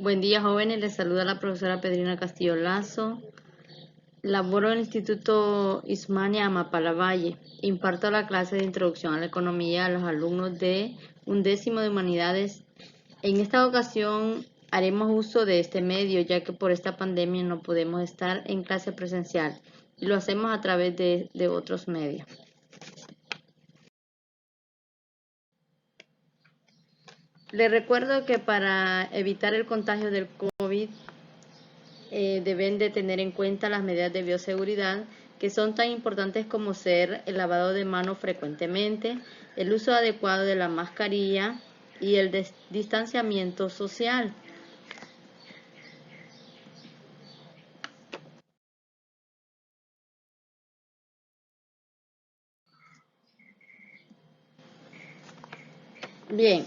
Buen día, jóvenes. Les saluda la profesora Pedrina Castillo Lazo. Laboro en el Instituto Ismania Amapala Valle. Imparto la clase de Introducción a la Economía a los alumnos de 1º de Humanidades. En esta ocasión haremos uso de este medio, ya que por esta pandemia no podemos estar en clase presencial y lo hacemos a través de otros medios. Les recuerdo que para evitar el contagio del COVID, deben de tener en cuenta las medidas de bioseguridad que son tan importantes como ser el lavado de manos frecuentemente, el uso adecuado de la mascarilla y el distanciamiento social. Bien,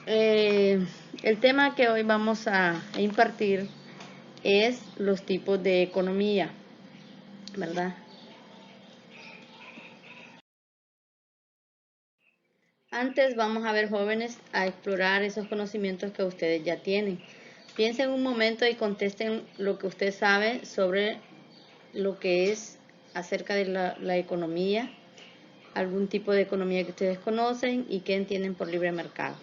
el tema que hoy vamos a impartir es los tipos de economía, ¿verdad? Antes vamos a ver, jóvenes, a explorar esos conocimientos que ustedes ya tienen. Piensen un momento y contesten lo que usted sabe sobre lo que es acerca de la economía, algún tipo de economía que ustedes conocen y que entienden por libre mercado.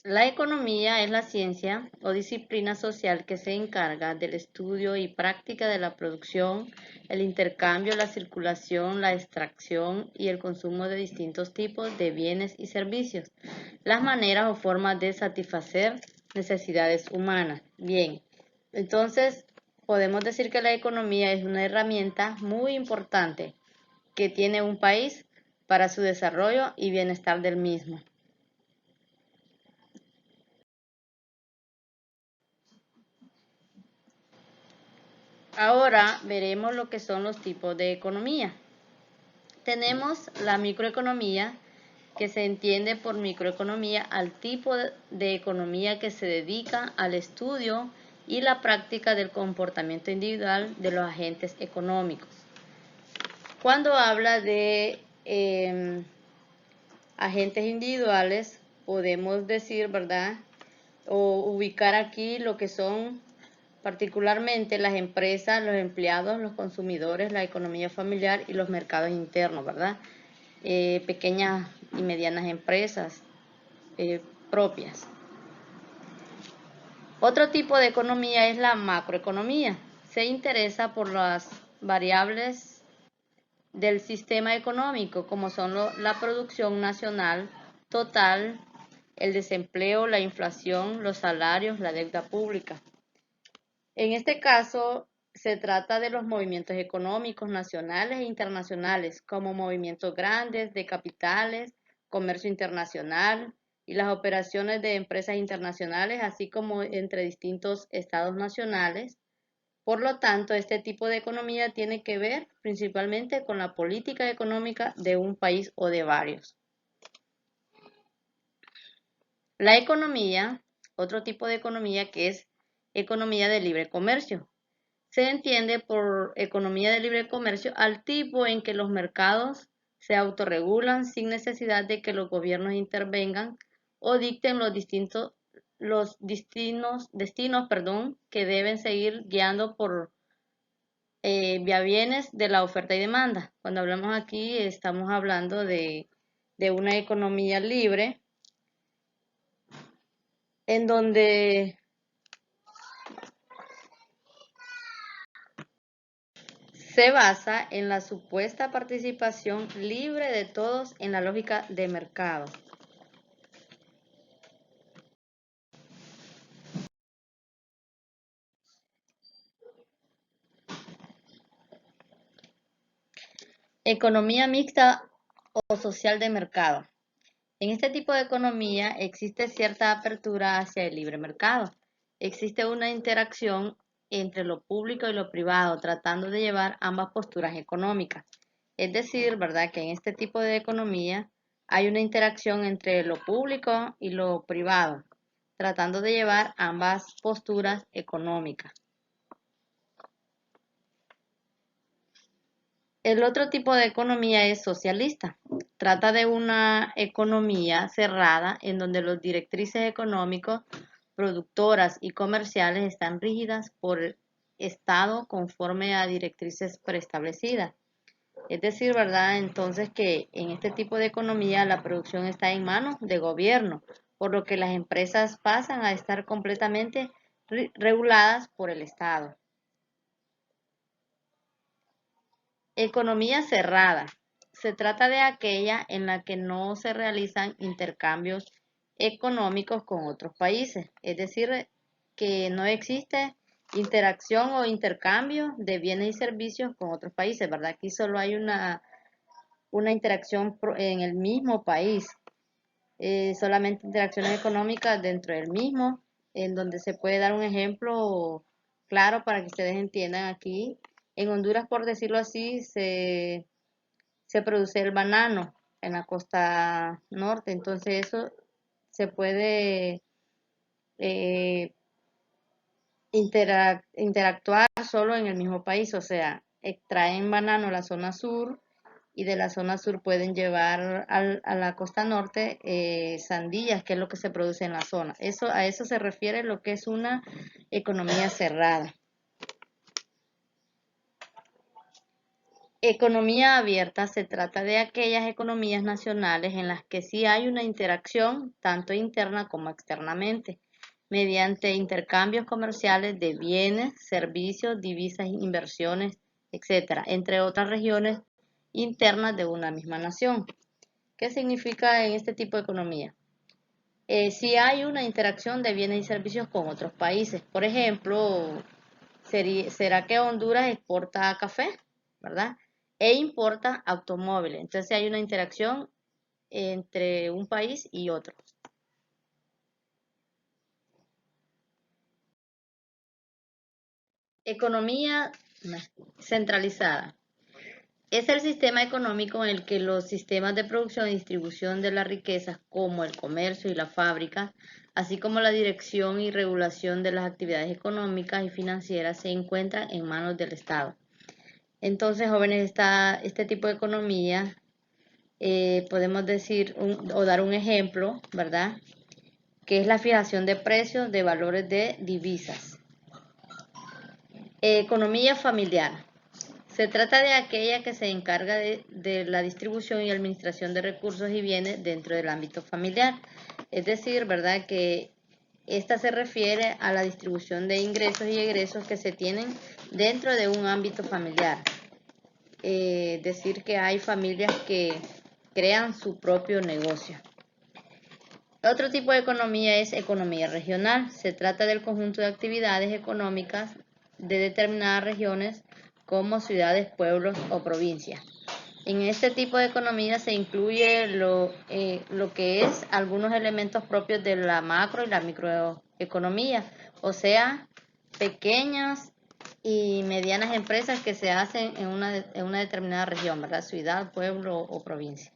La economía es la ciencia o disciplina social que se encarga del estudio y práctica de la producción, el intercambio, la circulación, la extracción y el consumo de distintos tipos de bienes y servicios, las maneras o formas de satisfacer necesidades humanas. Bien, entonces podemos decir que la economía es una herramienta muy importante que tiene un país para su desarrollo y bienestar del mismo. Ahora veremos lo que son los tipos de economía. Tenemos la microeconomía, que se entiende por microeconomía al tipo de economía que se dedica al estudio y la práctica del comportamiento individual de los agentes económicos. Cuando habla de agentes individuales, podemos decir, ¿verdad? O ubicar aquí lo que son particularmente las empresas, los empleados, los consumidores, la economía familiar y los mercados internos, ¿verdad? Pequeñas y medianas empresas propias. Otro tipo de economía es la macroeconomía. Se interesa por las variables del sistema económico, como son la producción nacional total, el desempleo, la inflación, los salarios, la deuda pública. En este caso, se trata de los movimientos económicos nacionales e internacionales, como movimientos grandes de capitales, comercio internacional y las operaciones de empresas internacionales, así como entre distintos estados nacionales. Por lo tanto, este tipo de economía tiene que ver principalmente con la política económica de un país o de varios. La economía, otro tipo de economía que es economía de libre comercio. Se entiende por economía de libre comercio al tipo en que los mercados se autorregulan sin necesidad de que los gobiernos intervengan o dicten los destinos que deben seguir guiando por bienes de la oferta y demanda. Cuando hablamos aquí estamos hablando de una economía libre en donde se basa en la supuesta participación libre de todos en la lógica de mercado. Economía mixta o social de mercado. En este tipo de economía existe cierta apertura hacia el libre mercado. Existe una interacción entre lo público y lo privado, tratando de llevar ambas posturas económicas. Es decir, ¿verdad?, que en este tipo de economía hay una interacción entre lo público y lo privado, tratando de llevar ambas posturas económicas. El otro tipo de economía es socialista. Trata de una economía cerrada en donde los directrices económicos, productoras y comerciales están rígidas por el Estado conforme a directrices preestablecidas. Es decir, ¿verdad? Entonces que en este tipo de economía la producción está en manos de gobierno, por lo que las empresas pasan a estar completamente reguladas por el Estado. Economía cerrada. Se trata de aquella en la que no se realizan intercambios económicos con otros países, es decir, que no existe interacción o intercambio de bienes y servicios con otros países, ¿verdad? Aquí solo hay una interacción en el mismo país, solamente interacciones económicas dentro del mismo, en donde se puede dar un ejemplo claro para que ustedes entiendan aquí. En Honduras, por decirlo así, se produce el banano en la costa norte, entonces eso se puede eh, interactuar solo en el mismo país, o sea, extraen banano a la zona sur y de la zona sur pueden llevar a la costa norte sandías, que es lo que se produce en la zona. A eso se refiere lo que es una economía cerrada. Economía abierta se trata de aquellas economías nacionales en las que sí hay una interacción tanto interna como externamente, mediante intercambios comerciales de bienes, servicios, divisas, inversiones, etcétera, entre otras regiones internas de una misma nación. ¿Qué significa en este tipo de economía? Si hay una interacción de bienes y servicios con otros países. Por ejemplo, ¿será que Honduras exporta café? ¿Verdad? E importa automóviles. Entonces hay una interacción entre un país y otro. Economía centralizada. Es el sistema económico en el que los sistemas de producción y distribución de las riquezas, como el comercio y la fábrica, así como la dirección y regulación de las actividades económicas y financieras, se encuentran en manos del Estado. Entonces, jóvenes, este tipo de economía, podemos decir o dar un ejemplo, ¿verdad? Que es la fijación de precios de valores de divisas. Economía familiar. Se trata de aquella que se encarga de la distribución y administración de recursos y bienes dentro del ámbito familiar. Es decir, ¿verdad? Que esta se refiere a la distribución de ingresos y egresos que se tienen dentro de un ámbito familiar. Decir que hay familias que crean su propio negocio. Otro tipo de economía es economía regional. Se trata del conjunto de actividades económicas de determinadas regiones como ciudades, pueblos o provincias. En este tipo de economía se incluye lo que es algunos elementos propios de la macro y la microeconomía, o sea, pequeñas y medianas empresas que se hacen en una determinada región, ¿verdad? Ciudad, pueblo o provincia.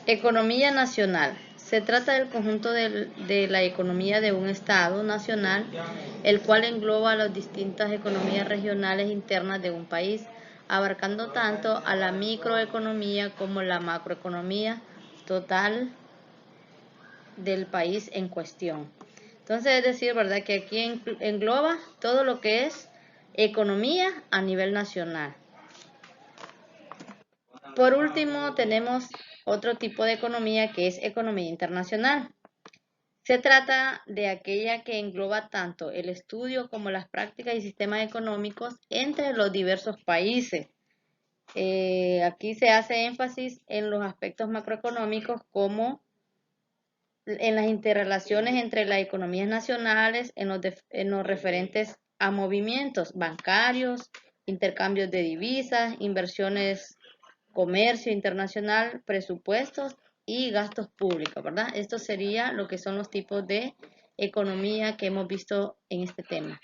Economía nacional. Se trata del conjunto de la economía de un Estado nacional, el cual engloba las distintas economías regionales internas de un país, abarcando tanto a la microeconomía como la macroeconomía total del país en cuestión. Entonces, es decir, ¿verdad? Que aquí engloba todo lo que es economía a nivel nacional. Por último, tenemos otro tipo de economía que es economía internacional. Se trata de aquella que engloba tanto el estudio como las prácticas y sistemas económicos entre los diversos países. Aquí se hace énfasis en los aspectos macroeconómicos como en las interrelaciones entre las economías nacionales, en los referentes a movimientos bancarios, intercambios de divisas, inversiones, comercio internacional, presupuestos y gastos públicos, ¿verdad? Esto sería lo que son los tipos de economía que hemos visto en este tema.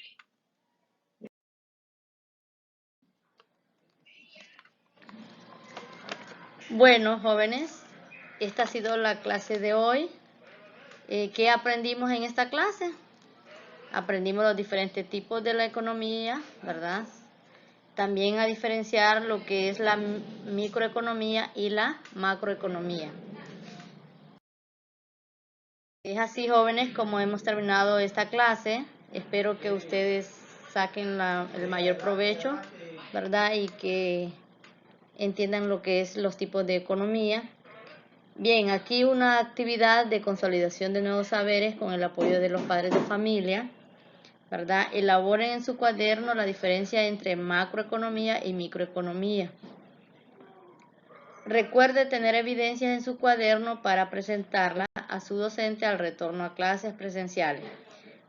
Bueno, jóvenes, esta ha sido la clase de hoy. ¿Qué aprendimos en esta clase? Aprendimos los diferentes tipos de la economía, ¿verdad? También a diferenciar lo que es la microeconomía y la macroeconomía. Es así, jóvenes, como hemos terminado esta clase. Espero que ustedes saquen el mayor provecho, ¿verdad? Y que entiendan lo que es los tipos de economía. Bien, aquí una actividad de consolidación de nuevos saberes con el apoyo de los padres de familia, ¿verdad? Elaboren en su cuaderno la diferencia entre macroeconomía y microeconomía. Recuerde tener evidencias en su cuaderno para presentarla a su docente al retorno a clases presenciales.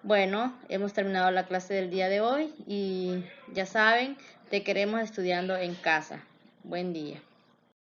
Bueno, hemos terminado la clase del día de hoy y ya saben, te queremos estudiando en casa. Buen día.